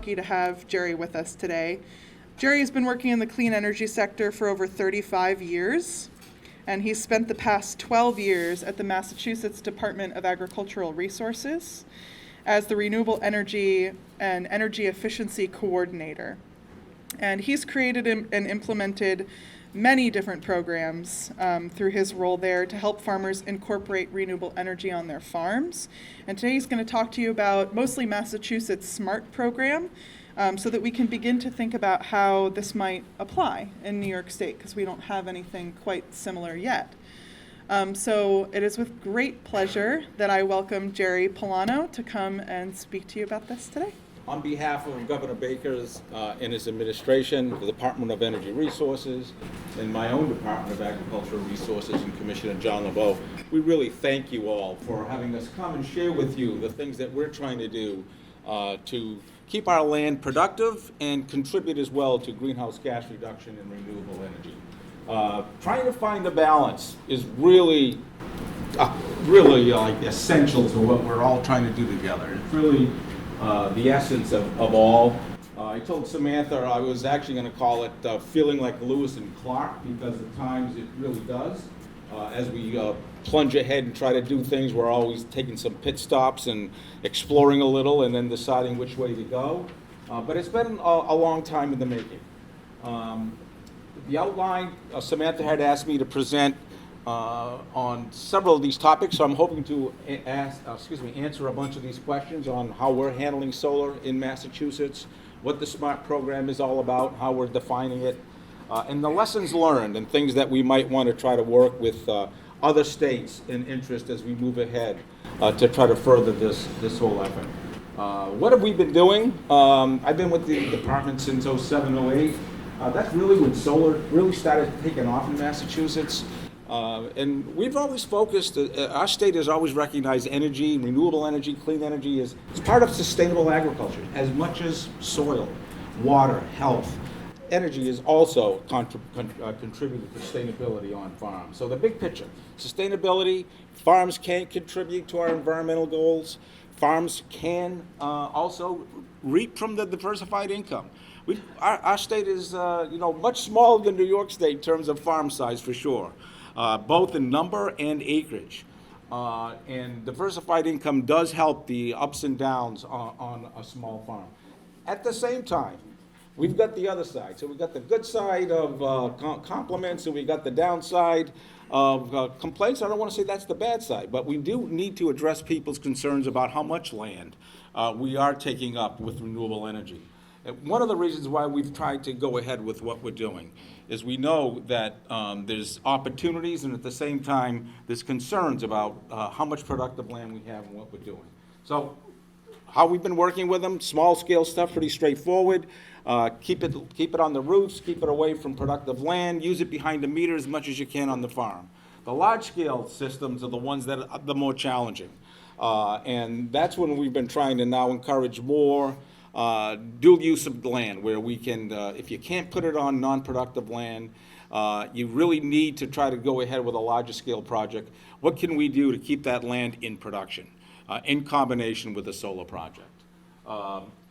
lucky to have Gerry with us today. Gerry has been working in the clean energy sector for over 35 years, and he's spent the past 12 years at the Massachusetts Department of Agricultural Resources as the Renewable Energy and Energy Efficiency Coordinator. And he's created and implemented many different programs through his role there to help farmers incorporate renewable energy on their farms. And today he's going to talk to you about mostly Massachusetts SMART program so that we can begin to think about how this might apply in New York State, because we don't have anything quite similar yet. So it is with great pleasure that I welcome Gerry Palano to come and speak to you about this today. On behalf of Governor Baker's and his administration, the Department of Energy Resources, and my own Department of Agricultural Resources and Commissioner John LeBeau, we really thank you all for having us come and share with you the things that we're trying to do to keep our land productive and contribute as well to greenhouse gas reduction and renewable energy. Trying to find the balance is really essential to what we're all trying to do together. It's really the essence of all. I told Samantha I was actually going to call it feeling like Lewis and Clark, because at times it really does. As we plunge ahead and try to do things, we're always taking some pit stops and exploring a little and then deciding which way to go. But it's been a long time in the making. The outline, Samantha had asked me to present on several of these topics, so I'm hoping to answer a bunch of these questions on how we're handling solar in Massachusetts, what the SMART program is all about, how we're defining it, and the lessons learned and things that we might want to try to work with other states in interest as we move ahead to try to further this whole effort. What have we been doing? I've been with the department since 07, 08. That's really when solar really started taking off in Massachusetts. And we've always focused, our state has always recognized energy, renewable energy, clean energy as part of sustainable agriculture, as much as soil, water, health. Energy is also contributed to sustainability on farms. So the big picture, sustainability, farms can contribute to our environmental goals. Farms can also reap from the diversified income. Our state is much smaller than New York State in terms of farm size, for sure. Both in number and acreage. And diversified income does help the ups and downs on a small farm. At the same time, we've got the other side. So we've got the good side of compliments, and we've got the downside of complaints. I don't want to say that's the bad side, but we do need to address people's concerns about how much land we are taking up with renewable energy. One of the reasons why we've tried to go ahead with what we're doing is we know that there's opportunities, and at the same time there's concerns about how much productive land we have and what we're doing. So how we've been working with them, small scale stuff, pretty straightforward. Keep it on the roofs, keep it away from productive land, use it behind the meter as much as you can on the farm. The large scale systems are the ones that are the more challenging. And that's when we've been trying to now encourage more dual use of land, where we can, if you can't put it on non-productive land, you really need to try to go ahead with a larger scale project. What can we do to keep that land in production in combination with a solar project?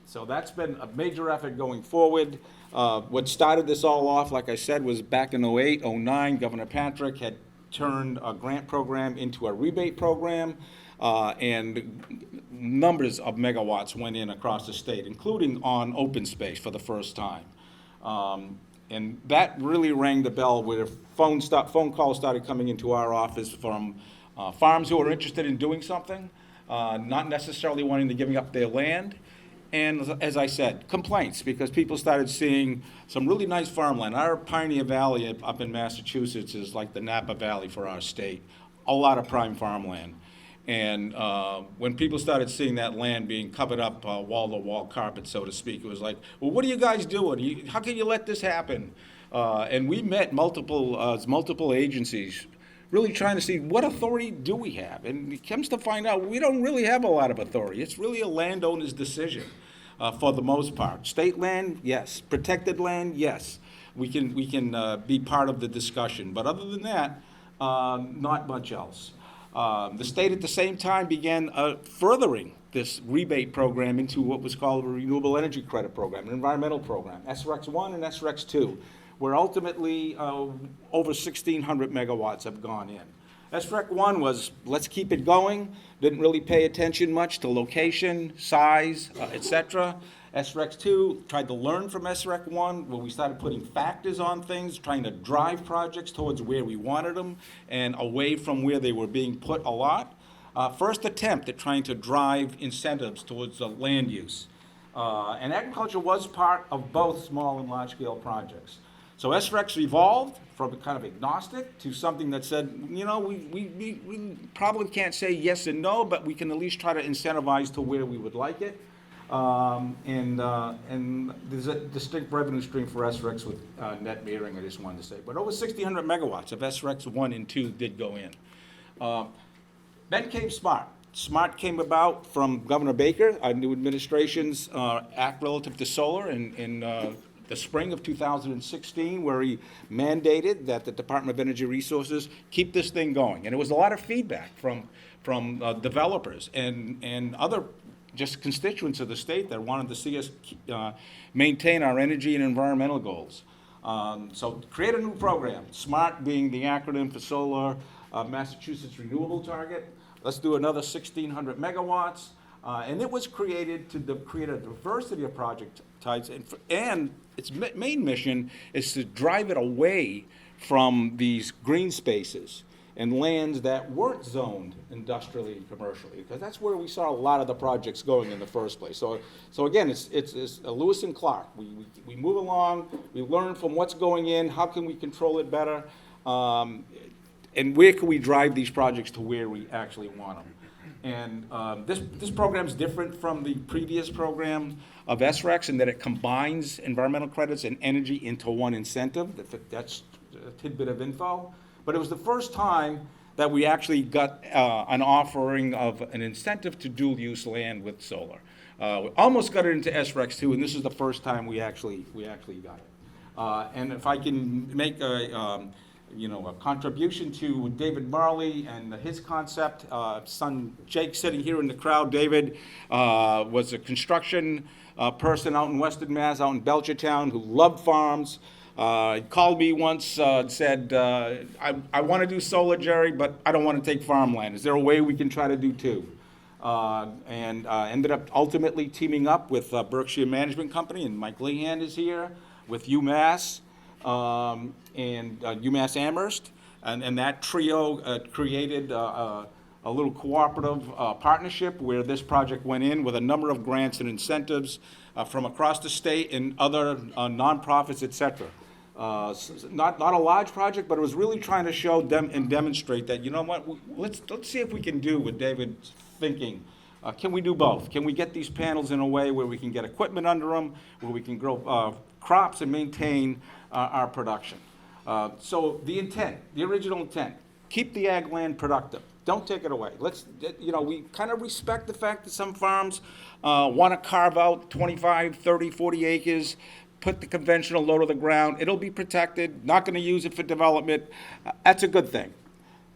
So that's been a major effort going forward. What started this all off, like I said, was back in 08, 09, Governor Patrick had turned a grant program into a rebate program. And numbers of megawatts went in across the state, including on open space for the first time. And that really rang the bell, where phone calls started coming into our office from farms who are interested in doing something, not necessarily wanting to give up their land. And as I said, complaints, because people started seeing some really nice farmland. Our Pioneer Valley up in Massachusetts is like the Napa Valley for our state, a lot of prime farmland. And when people started seeing that land being covered up wall-to-wall carpet, so to speak, it was like, well, what are you guys doing? How can you let this happen? And we met multiple agencies, really trying to see what authority do we have. And it comes to find out we don't really have a lot of authority. It's really a landowner's decision for the most part. State land, yes. Protected land, yes. We can be part of the discussion. But other than that, not much else. The state at the same time began furthering this rebate program into what was called a renewable energy credit program, an environmental program, SREX 1 and SREX 2, where ultimately over 1,600 megawatts have gone in. SREC 1 was, let's keep it going, didn't really pay attention much to location, size, et cetera. SREC 2 tried to learn from SREC 1, where we started putting factors on things, trying to drive projects towards where we wanted them and away from where they were being put a lot. First attempt at trying to drive incentives towards land use. And agriculture was part of both small and large-scale projects. So SREX evolved from a kind of agnostic to something that said, you know, we probably can't say yes and no, but we can at least try to incentivize to where we would like it. And there's a distinct revenue stream for SREX with net metering, I just wanted to say. But over 1,600 megawatts of SREX 1 and 2 did go in. Then came SMART. SMART came about from Governor Baker, our new administration's act relative to solar in the spring of 2016, where he mandated that the Department of Energy Resources keep this thing going. And it was a lot of feedback from developers and other just constituents of the state that wanted to see us maintain our energy and environmental goals. So create a new program, SMART being the acronym for Solar Massachusetts Renewable Target. Let's do another 1,600 megawatts. And it was created to create a diversity of project types, and its main mission is to drive it away from these green spaces and lands that weren't zoned industrially and commercially, because that's where we saw a lot of the projects going in the first place. So again, it's a Lewis and Clark. We move along, we learn from what's going in, how can we control it better, and where can we drive these projects to where we actually want them. And this program is different from the previous program of SREX in that it combines environmental credits and energy into one incentive. That's a tidbit of info. But it was the first time that we actually got an offering of an incentive to dual-use land with solar. We almost got it into SREX 2, and this is the first time we actually got it. And if I can make a contribution to David Marley and his concept. Son Jake sitting here in the crowd. David was a construction person out in Western Mass, out in Belchertown, who loved farms. He called me once and said, I want to do solar, Gerry, but I don't want to take farmland. Is there a way we can try to do two? And ended up ultimately teaming up with Berkshire Management Company, and Mike Lehan is here, with UMass. And UMass Amherst, and that trio created a little cooperative partnership where this project went in with a number of grants and incentives from across the state and other nonprofits, et cetera. Not a large project, but it was really trying to show them and demonstrate that, you know what, let's see if we can do what David's thinking. Can we do both? Can we get these panels in a way where we can get equipment under them, where we can grow crops and maintain our production? So the intent, the original intent, keep the ag land productive. Don't take it away. We kind of respect the fact that some farms want to carve out 25, 30, 40 acres, put the conventional low to the ground. It'll be protected, not going to use it for development. That's a good thing.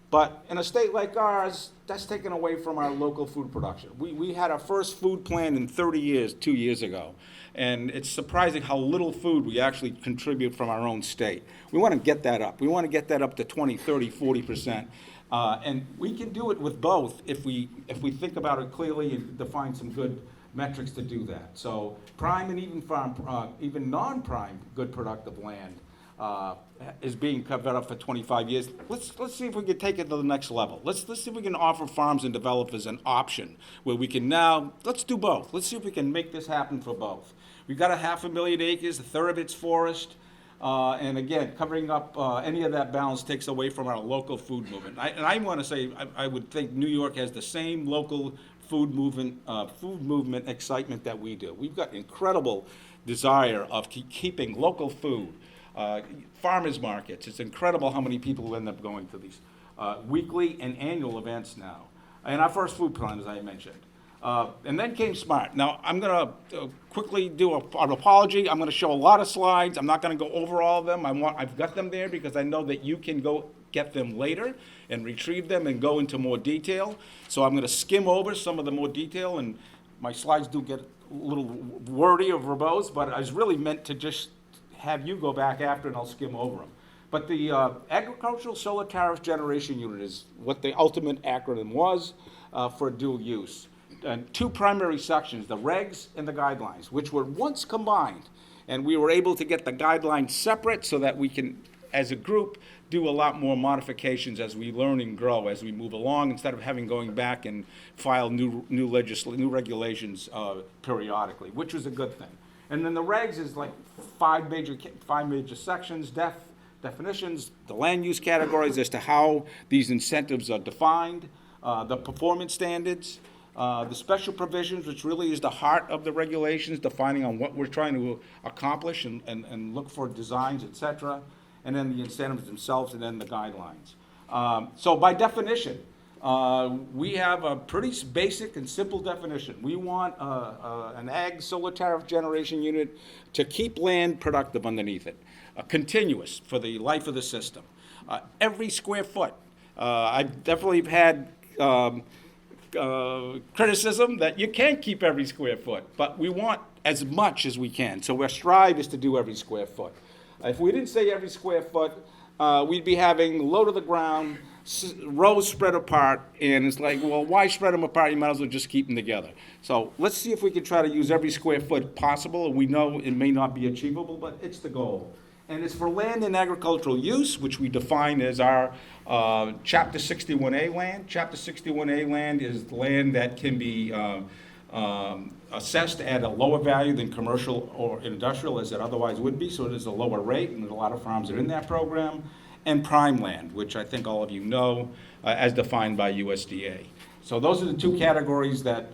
But in a state like ours, that's taken away from our local food production. We had our first food plan in 30 years, 2 years ago. And it's surprising how little food we actually contribute from our own state. We want to get that up. We want to get that up to 20, 30, 40%. And we can do it with both if we think about it clearly and define some good metrics to do that. So prime and even non-prime good productive land is being covered up for 25 years. Let's see if we can take it to the next level. Let's see if we can offer farms and developers an option where we can now, let's do both. Let's see if we can make this happen for both. We've got 500,000 acres, a third of it's forest. And again, covering up any of that balance takes away from our local food movement. I want to say, I would think New York has the same local food movement excitement that we do. We've got incredible desire of keeping local food. Farmers markets, it's incredible how many people end up going to these weekly and annual events now. And our first food plan, as I mentioned. And then came SMART. Now, I'm going to quickly do an apology. I'm going to show a lot of slides. I'm not going to go over all of them. I've got them there because I know that you can go get them later and retrieve them and go into more detail. So I'm going to skim over some of the more detail, and my slides do get a little wordy or verbose, but I was really meant to just have you go back after and I'll skim over them. But the Agricultural Solar Tariff Generation Unit is what the ultimate acronym was for dual use. And two primary sections, the regs and the guidelines, which were once combined. And we were able to get the guidelines separate so that we can, as a group, do a lot more modifications as we learn and grow as we move along, instead of having going back and file new regulations periodically, which was a good thing. And then the regs is like five major sections, definitions, the land use categories as to how these incentives are defined, the performance standards, the special provisions, which really is the heart of the regulations, defining on what we're trying to accomplish and look for designs, et cetera, and then the incentives themselves, and then the guidelines. So by definition, we have a pretty basic and simple definition. We want an ag solar tariff generation unit to keep land productive underneath it, continuous for the life of the system. Every square foot. I've definitely had criticism that you can't keep every square foot, but we want as much as we can. So our strive is to do every square foot. If we didn't say every square foot, we'd be having low to the ground, rows spread apart, and it's like, well, why spread them apart? You might as well just keep them together. So let's see if we can try to use every square foot possible. We know it may not be achievable, but it's the goal. And it's for land and agricultural use, which we define as our Chapter 61A land. Chapter 61A land is land that can be assessed at a lower value than commercial or industrial as it otherwise would be, so it is a lower rate, and a lot of farms are in that program. And prime land, which I think all of you know, as defined by USDA. So those are the two categories that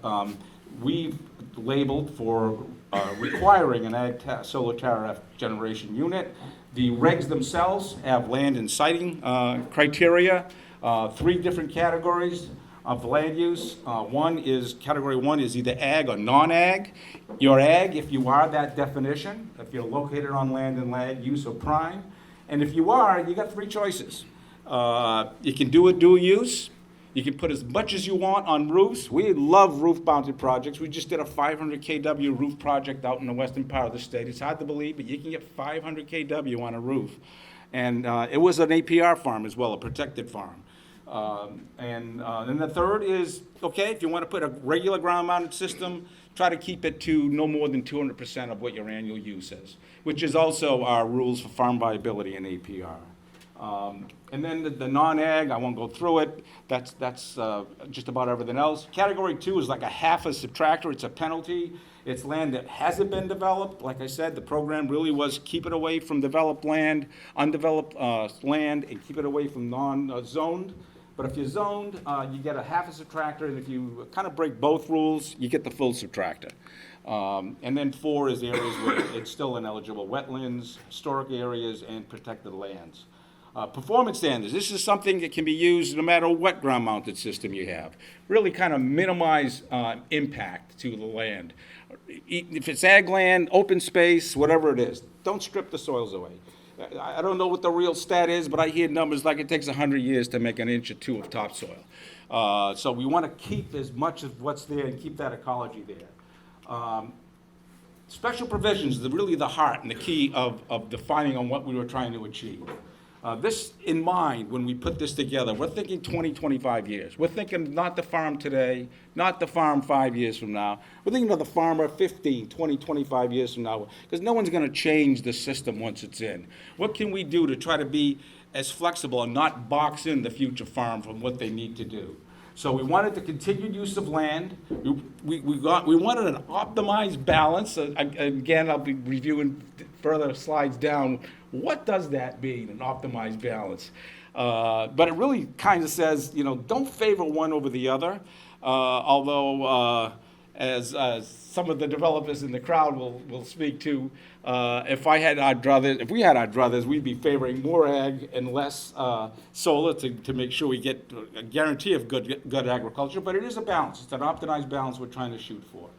we've labeled for requiring an ag solar tariff generation unit. The regs themselves have land and siting criteria, three different categories of land use. Category one is either ag or non-ag. You're ag if you are that definition, if you're located on land and land use or prime. And if you are, you got three choices. You can do a dual use. You can put as much as you want on roofs. We love roof-mounted projects. We just did a 500 kW roof project out in the western part of the state. It's hard to believe, but you can get 500 kW on a roof. And it was an APR farm as well, a protected farm. And then the third is, okay, if you want to put a regular ground-mounted system, try to keep it to no more than 200% of what your annual use is, which is also our rules for farm viability in APR. And then the non-ag, I won't go through it. That's just about everything else. Category two is like a half a subtractor. It's a penalty. It's land that hasn't been developed. Like I said, the program really was keep it away from developed land, undeveloped land, and keep it away from non-zoned. But if you're zoned, you get a half a subtractor, and if you kind of break both rules, you get the full subtractor. And then four is areas where it's still ineligible: wetlands, historic areas, and protected lands. Performance standards. This is something that can be used no matter what ground-mounted system you have. Really kind of minimize impact to the land. If it's ag land, open space, whatever it is, don't strip the soils away. I don't know what the real stat is, but I hear numbers like it takes 100 years to make an inch or two of topsoil. So we want to keep as much of what's there and keep that ecology there. Special provisions is really the heart and the key of defining on what we were trying to achieve. This in mind, when we put this together, we're thinking 20, 25 years. We're thinking not the farm today, not the farm 5 years from now. We're thinking of the farmer 15, 20, 25 years from now, because no one's going to change the system once it's in. What can we do to try to be as flexible and not box in the future farm from what they need to do? So we wanted the continued use of land. We wanted an optimized balance. Again, I'll be reviewing further slides down. What does that mean, an optimized balance? But it really kind of says, don't favor one over the other. Although as some of the developers in the crowd will speak to, if we had our druthers, we'd be favoring more ag and less solar to make sure we get a guarantee of good agriculture. But it is a balance. It's an optimized balance we're trying to shoot for.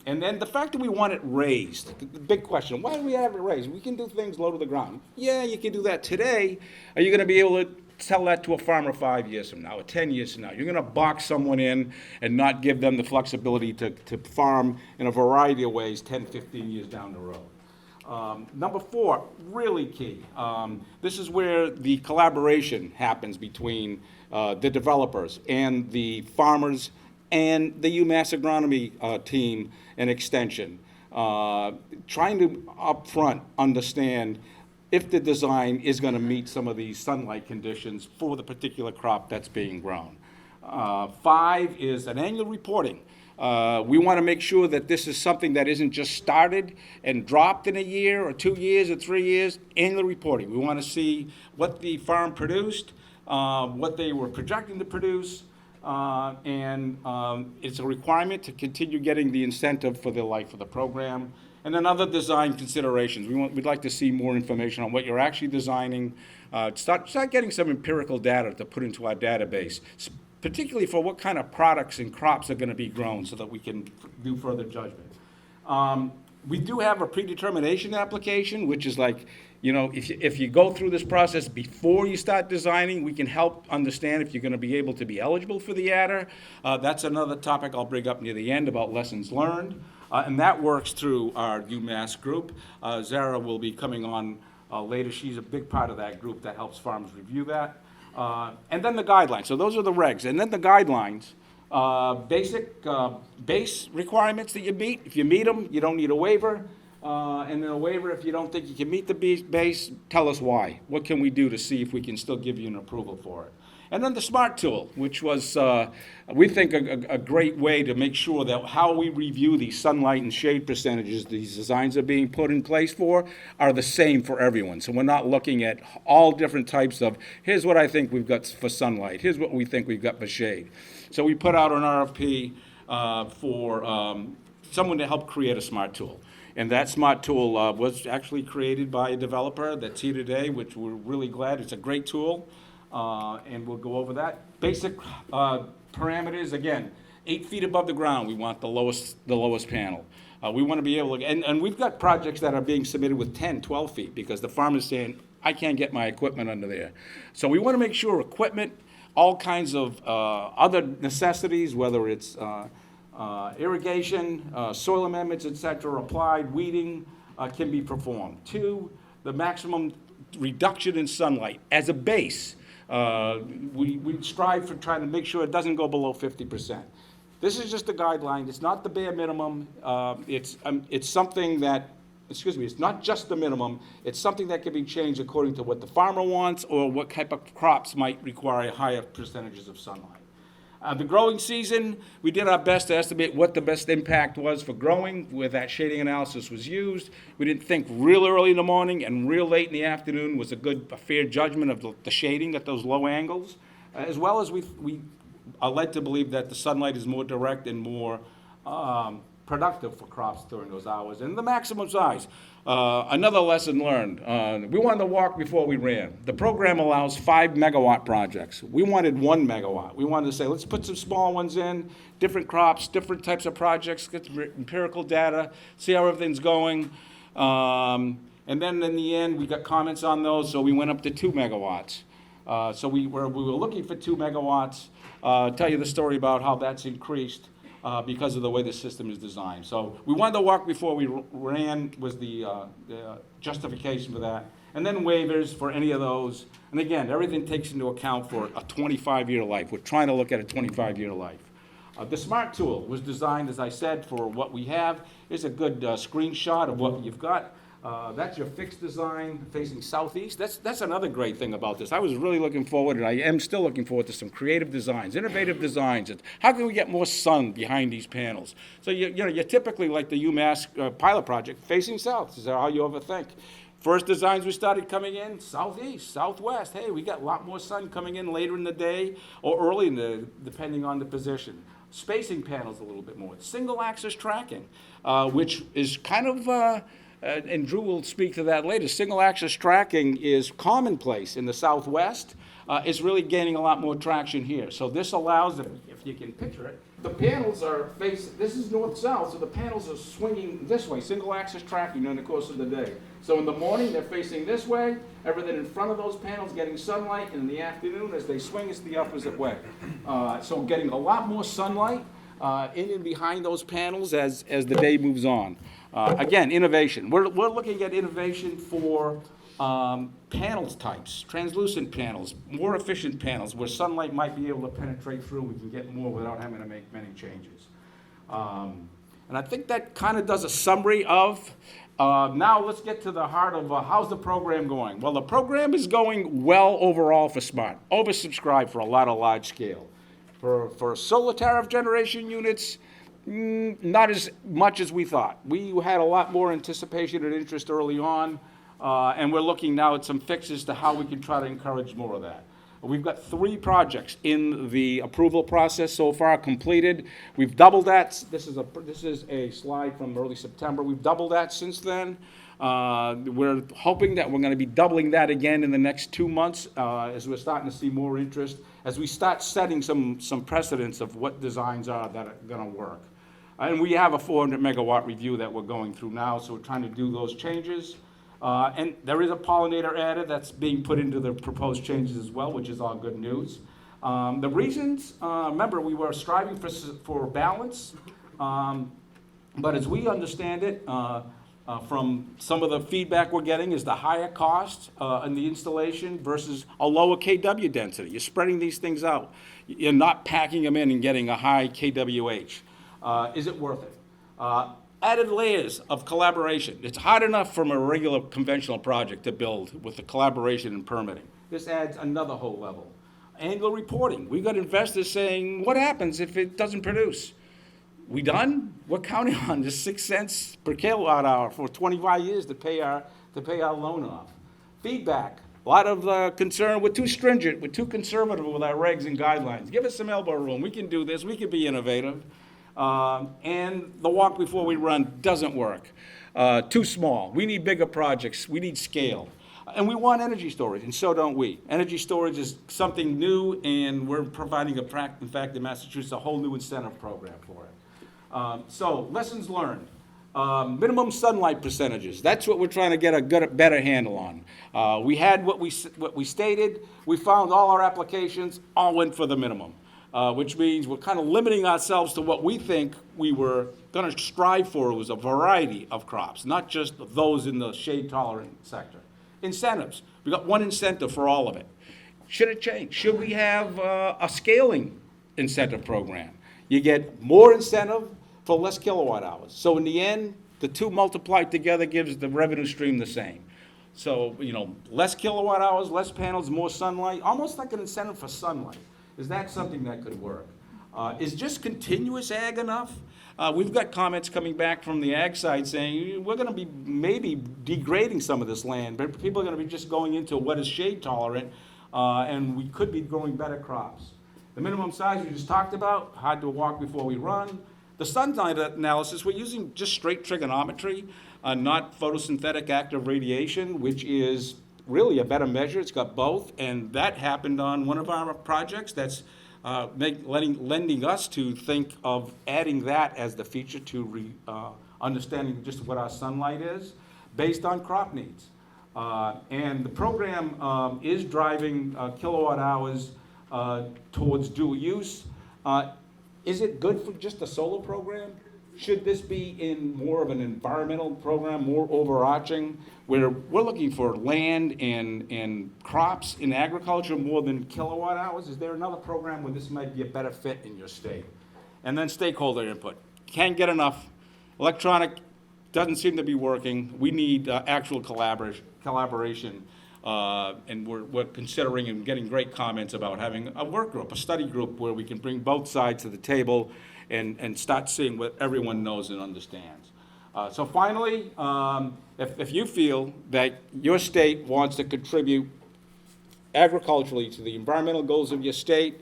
And then the fact that we want it raised, the big question, why do we have it raised? We can do things low to the ground. Yeah, you can do that today. Are you going to be able to tell that to a farmer 5 years from now or 10 years from now? You're going to box someone in and not give them the flexibility to farm in a variety of ways 10, 15 years down the road. Number 4, really key. This is where the collaboration happens between the developers and the farmers and the UMass agronomy team and extension, trying to upfront understand if the design is going to meet some of these sunlight conditions for the particular crop that's being grown. 5 is an annual reporting. We want to make sure that this is something that isn't just started and dropped in a year or 2 years or 3 years. Annual reporting. We want to see what the farm produced, what they were projecting to produce, and it's a requirement to continue getting the incentive for the life of the program. And then other design considerations. We'd like to see more information on what you're actually designing. Start getting some empirical data to put into our database, particularly for what kind of products and crops are going to be grown so that we can do further judgment. We do have a predetermination application, which is like, you know, if you go through this process before you start designing, we can help understand if you're going to be able to be eligible for the adder. That's another topic I'll bring up near the end about lessons learned. And that works through our UMass group. Zara will be coming on later. She's a big part of that group that helps farms review that. And then the guidelines. So those are the regs. And then the guidelines, base requirements that you meet. If you meet them, you don't need a waiver. And then a waiver, if you don't think you can meet the base, tell us why. What can we do to see if we can still give you an approval for it? And then the SMART tool, which was, we think, a great way to make sure that how we review these sunlight and shade percentages these designs are being put in place for are the same for everyone. So we're not looking at all different types of, here's what I think we've got for sunlight, here's what we think we've got for shade. So we put out an RFP for someone to help create a SMART tool. And that SMART tool was actually created by a developer that's here today, which we're really glad. It's a great tool. And we'll go over that. Basic parameters, again, 8 feet above the ground, we want the lowest panel. We want to be able to, and we've got projects that are being submitted with 10, 12 feet because the farmer's saying, I can't get my equipment under there. So we want to make sure equipment, all kinds of other necessities, whether it's irrigation, soil amendments, et cetera, applied, weeding, can be performed. 2, the maximum reduction in sunlight as a base. We strive for trying to make sure it doesn't go below 50%. This is just a guideline. It's not the bare minimum. It's something that, it's not just the minimum. It's something that can be changed according to what the farmer wants or what type of crops might require higher percentages of sunlight. The growing season, we did our best to estimate what the best impact was for growing, where that shading analysis was used. We didn't think real early in the morning and real late in the afternoon was a fair judgment of the shading at those low angles, as well as we are led to believe that the sunlight is more direct and more productive for crops during those hours. And the maximum size. Another lesson learned. We wanted to walk before we ran. The program allows 5 megawatt projects. We wanted 1 megawatt. We wanted to say, let's put some small ones in, different crops, different types of projects, get empirical data, see how everything's going. And then in the end, we got comments on those, so we went up to 2 megawatts. So we were looking for 2 megawatts. Tell you the story about how that's increased. Because of the way the system is designed. So we wanted to walk before we ran was the justification for that. And then waivers for any of those. And again, everything takes into account for a 25-year life. We're trying to look at a 25-year life. The SMART tool was designed, as I said, for what we have. Here's a good screenshot of what you've got. That's your fixed design facing southeast. That's another great thing about this. I was really looking forward, and I am still looking forward to some creative designs, innovative designs. How can we get more sun behind these panels? So you're typically like the UMass pilot project facing south. Is that how you overthink? First designs we started coming in, southeast, southwest. Hey, we got a lot more sun coming in later in the day or early in the, depending on the position. spacing panels a little bit more, single axis tracking, which is kind of, and Drew will speak to that later, single axis tracking is commonplace in the Southwest. Is really gaining a lot more traction here. So this allows, if you can picture it, the panels are facing, this is north-south, so the panels are swinging this way, single axis tracking during the course of the day. So in the morning, they're facing this way, everything in front of those panels getting sunlight, and in the afternoon, as they swing, it's the opposite way. So getting a lot more sunlight in and behind those panels as the day moves on. Again, innovation. We're looking at innovation for panels types, translucent panels, more efficient panels, where sunlight might be able to penetrate through. We can get more without having to make many changes. And I think that kind of does a summary of, now let's get to the heart of how's the program going? Well, the program is going well overall for SMART, oversubscribed for a lot of large scale. For solar tariff generation units, not as much as we thought. We had a lot more anticipation and interest early on. And we're looking now at some fixes to how we can try to encourage more of that. We've got 3 projects in the approval process so far completed. We've doubled that. This is a slide from early September. We've doubled that since then. We're hoping that we're going to be doubling that again in the next 2 months as we're starting to see more interest, as we start setting some precedents of what designs are that are going to work. And we have a 400 megawatt review that we're going through now, so we're trying to do those changes. And there is a pollinator adder that's being put into the proposed changes as well, which is all good news. The reasons, remember, we were striving for balance, but as we understand it, from some of the feedback we're getting, is the higher cost in the installation versus a lower KW density. You're spreading these things out. You're not packing them in and getting a high KWH. Is it worth it? Added layers of collaboration. It's hard enough from a regular conventional project to build with the collaboration and permitting. This adds another whole level. Annual reporting. We've got investors saying, what happens if it doesn't produce? We done? We're counting on just 6 cents per kilowatt hour for 25 years to pay our loan off. Feedback. A lot of concern. We're too stringent. We're too conservative with our regs and guidelines. Give us some elbow room. We can do this. We can be innovative. And the walk before we run doesn't work. Too small. We need bigger projects. We need scale. And we want energy storage, and so don't we. Energy storage is something new, and we're providing, in fact, in Massachusetts, a whole new incentive program for it. So, lessons learned. Minimum sunlight percentages. That's what we're trying to get a better handle on. We had what we stated. We found all our applications all went for the minimum. Which means we're kind of limiting ourselves to what we think we were going to strive for was a variety of crops, not just those in the shade-tolerant sector. Incentives. We got one incentive for all of it. Should it change? Should we have a scaling incentive program? You get more incentive for less kilowatt hours. So in the end, the two multiplied together gives the revenue stream the same. So, less kilowatt hours, less panels, more sunlight, almost like an incentive for sunlight. Is that something that could work? Is just continuous ag enough? We've got comments coming back from the ag side saying we're going to be maybe degrading some of this land, but people are going to be just going into what is shade tolerant, and we could be growing better crops. The minimum size we just talked about, hard to walk before we run. The sunlight analysis, we're using just straight trigonometry, not photosynthetic active radiation, which is really a better measure. It's got both, and that happened on one of our projects. That's lending us to think of adding that as the feature to understanding just what our sunlight is based on crop needs. And the program is driving kilowatt hours towards dual use. Is it good for just a solar program? Should this be in more of an environmental program, more overarching, where we're looking for land and crops in agriculture more than kilowatt hours? Is there another program where this might be a better fit in your state? And then stakeholder input. Can't get enough. Electronic doesn't seem to be working. We need actual collaboration. And we're considering and getting great comments about having a work group, a study group, where we can bring both sides to the table and start seeing what everyone knows and understands. So finally, if you feel that your state wants to contribute agriculturally to the environmental goals of your state,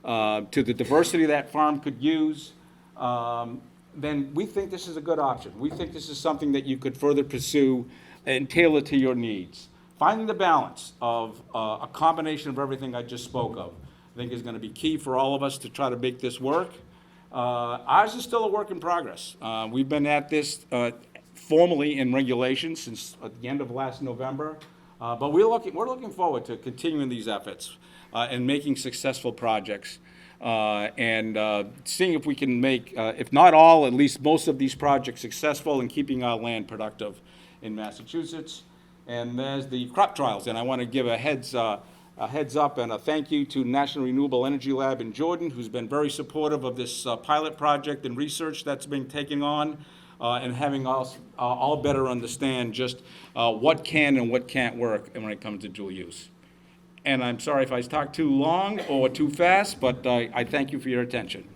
to the diversity that farm could use, then we think this is a good option. We think this is something that you could further pursue and tailor to your needs. Finding the balance of a combination of everything I just spoke of, I think is going to be key for all of us to try to make this work. Ours is still a work in progress. We've been at this formally in regulation since the end of last November, but we're looking forward to continuing these efforts and making successful projects and seeing if we can make, if not all, at least most of these projects successful in keeping our land productive in Massachusetts. And there's the crop trials, and I want to give a heads up and a thank you to National Renewable Energy Lab in Jordan, who's been very supportive of this pilot project and research that's been taken on, and having us all better understand just what can and what can't work when it comes to dual use. And I'm sorry if I talk too long or too fast, but I thank you for your attention.